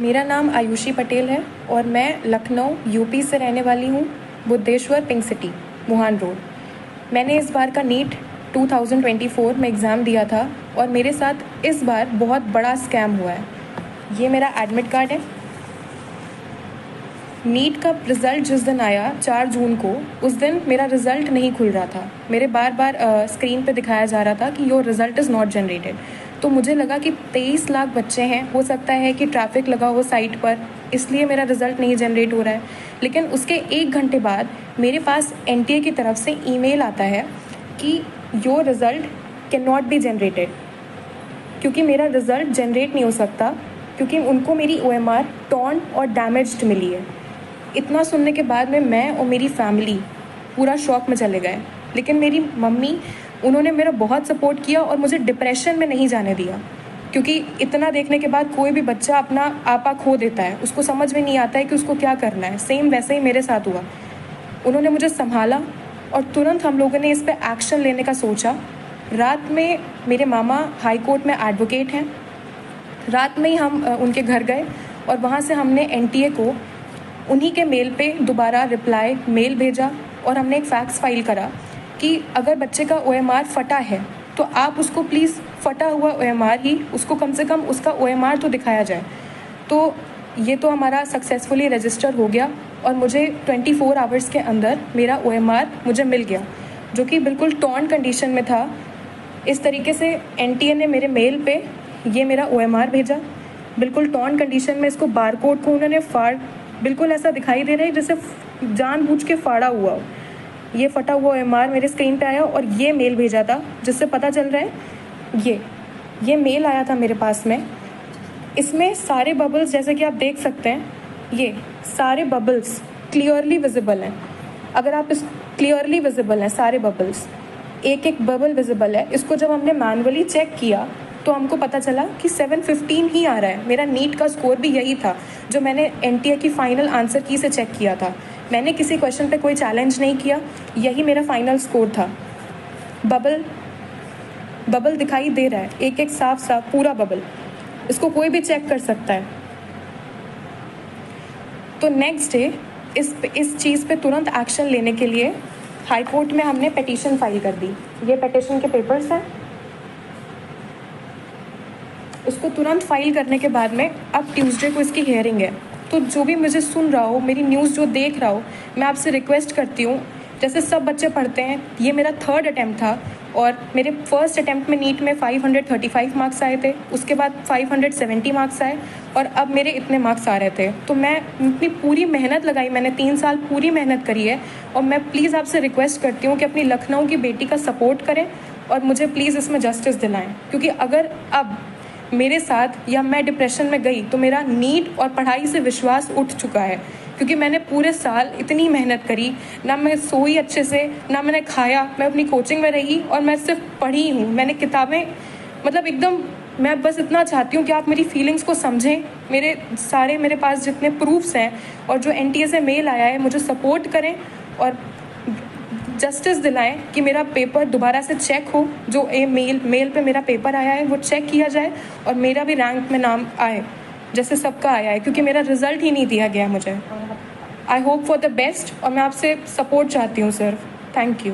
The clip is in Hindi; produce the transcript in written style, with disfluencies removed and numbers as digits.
मेरा नाम आयुषी पटेल है और मैं लखनऊ यूपी से रहने वाली हूँ, बुद्धेश्वर पिंक सिटी, मुहान रोड। मैंने इस बार का नीट 2024 में एग्ज़ाम दिया था और मेरे साथ इस बार बहुत बड़ा स्कैम हुआ है। ये मेरा एडमिट कार्ड है। नीट का रिज़ल्ट जिस दिन आया 4 जून को, उस दिन मेरा रिज़ल्ट नहीं खुल रहा था। मेरे बार बार स्क्रीन पे दिखाया जा रहा था कि your result is not generated. तो मुझे लगा कि 23 लाख बच्चे हैं, हो सकता है कि ट्रैफिक लगा हो साइट पर, इसलिए मेरा रिज़ल्ट नहीं जनरेट हो रहा है। लेकिन उसके 1 घंटे बाद मेरे पास एनटीए की तरफ से ईमेल आता है कि your result can not be generated, क्योंकि मेरा रिज़ल्ट जनरेट नहीं हो सकता, क्योंकि उनको मेरी OMR टॉर्न और डैमेज्ड मिली है। इतना सुनने के बाद में मैं और मेरी फैमिली पूरा शॉक में चले गए। लेकिन मेरी मम्मी, उन्होंने मेरा बहुत सपोर्ट किया और मुझे डिप्रेशन में नहीं जाने दिया, क्योंकि इतना देखने के बाद कोई भी बच्चा अपना आपा खो देता है, उसको समझ में नहीं आता है कि उसको क्या करना है। सेम वैसे ही मेरे साथ हुआ। उन्होंने मुझे संभाला और तुरंत हम लोगों ने इस पर एक्शन लेने का सोचा। रात में मेरे मामा हाई कोर्ट में एडवोकेट हैं। रात में ही हम उनके घर गए और वहाँ से हमने एनटीए को उन्हीं के मेल पे दोबारा रिप्लाई मेल भेजा और हमने एक फैक्स फाइल करा कि अगर बच्चे का OMR फटा है तो आप उसको प्लीज़ फटा हुआ OMR ही, उसको कम से कम उसका OMR तो दिखाया जाए। तो ये तो हमारा सक्सेसफुली रजिस्टर हो गया और मुझे 24 आवर्स के अंदर मेरा OMR मुझे मिल गया, जो कि बिल्कुल टॉर्न कंडीशन में था। इस तरीके से एनटीए ने मेरे मेल पे ये मेरा OMR भेजा, बिल्कुल टॉर्न कंडीशन में। इसको बारकोड को उन्होंने बिल्कुल ऐसा दिखाई दे रहा है जैसे जानबूझ के फाड़ा हुआ हो। ये फटा हुआ OMR मेरे स्क्रीन पे आया और ये मेल भेजा था, जिससे पता चल रहा है ये मेल आया था मेरे पास में। इसमें सारे बबल्स, जैसे कि आप देख सकते हैं, ये सारे बबल्स क्लियरली विजिबल हैं। अगर आप इस क्लियरली विजिबल हैं सारे बबल्स, एक एक बबल विजिबल है। इसको जब हमने मैनुअली चेक किया तो हमको पता चला कि 715 ही आ रहा है। मेरा नीट का स्कोर भी यही था जो मैंने एनटीए की फाइनल आंसर की से चेक किया था। मैंने किसी क्वेश्चन पे कोई चैलेंज नहीं किया, यही मेरा फाइनल स्कोर था। बबल दिखाई दे रहा है, एक एक साफ साफ पूरा बबल, इसको कोई भी चेक कर सकता है। तो नेक्स्ट डे इस चीज़ पे तुरंत एक्शन लेने के लिए हाई कोर्ट में हमने पिटीशन फाइल कर दी। ये पिटीशन के पेपर्स हैं। उसको तुरंत फाइल करने के बाद में अब ट्यूसडे को इसकी हियरिंग है। तो जो भी मुझे सुन रहा हो, मेरी न्यूज़ जो देख रहा हो, मैं आपसे रिक्वेस्ट करती हूँ, जैसे सब बच्चे पढ़ते हैं, ये मेरा 3rd अटैम्प्ट था और मेरे फर्स्ट अटैम्प्ट में नीट में 535 मार्क्स आए थे, उसके बाद 570 मार्क्स आए और अब मेरे इतने मार्क्स आ रहे थे। तो मैं इतनी पूरी मेहनत लगाई, मैंने 3 साल पूरी मेहनत करी है और मैं प्लीज़ आपसे रिक्वेस्ट करती हूँ कि अपनी लखनऊ की बेटी का सपोर्ट करें और मुझे प्लीज़ इसमें जस्टिस दिलाएं, क्योंकि अगर अब मेरे साथ या मैं डिप्रेशन में गई तो मेरा नीट और पढ़ाई से विश्वास उठ चुका है, क्योंकि मैंने पूरे साल इतनी मेहनत करी, ना मैं सोई अच्छे से, ना मैंने खाया, मैं अपनी कोचिंग में रही और मैं सिर्फ पढ़ी हूँ। मैंने किताबें, मतलब एकदम, मैं बस इतना चाहती हूँ कि आप मेरी फीलिंग्स को समझें। मेरे पास जितने प्रूफ्स हैं और जो एनटीए से मेल आया है, मुझे सपोर्ट करें और जस्टिस दिलाएं कि मेरा पेपर दोबारा से चेक हो। जो मेल पे मेरा पेपर आया है वो चेक किया जाए और मेरा भी रैंक में नाम आए जैसे सबका आया है, क्योंकि मेरा रिजल्ट ही नहीं दिया गया मुझे। I hope for the best और मैं आपसे सपोर्ट चाहती हूँ सर। Thank you.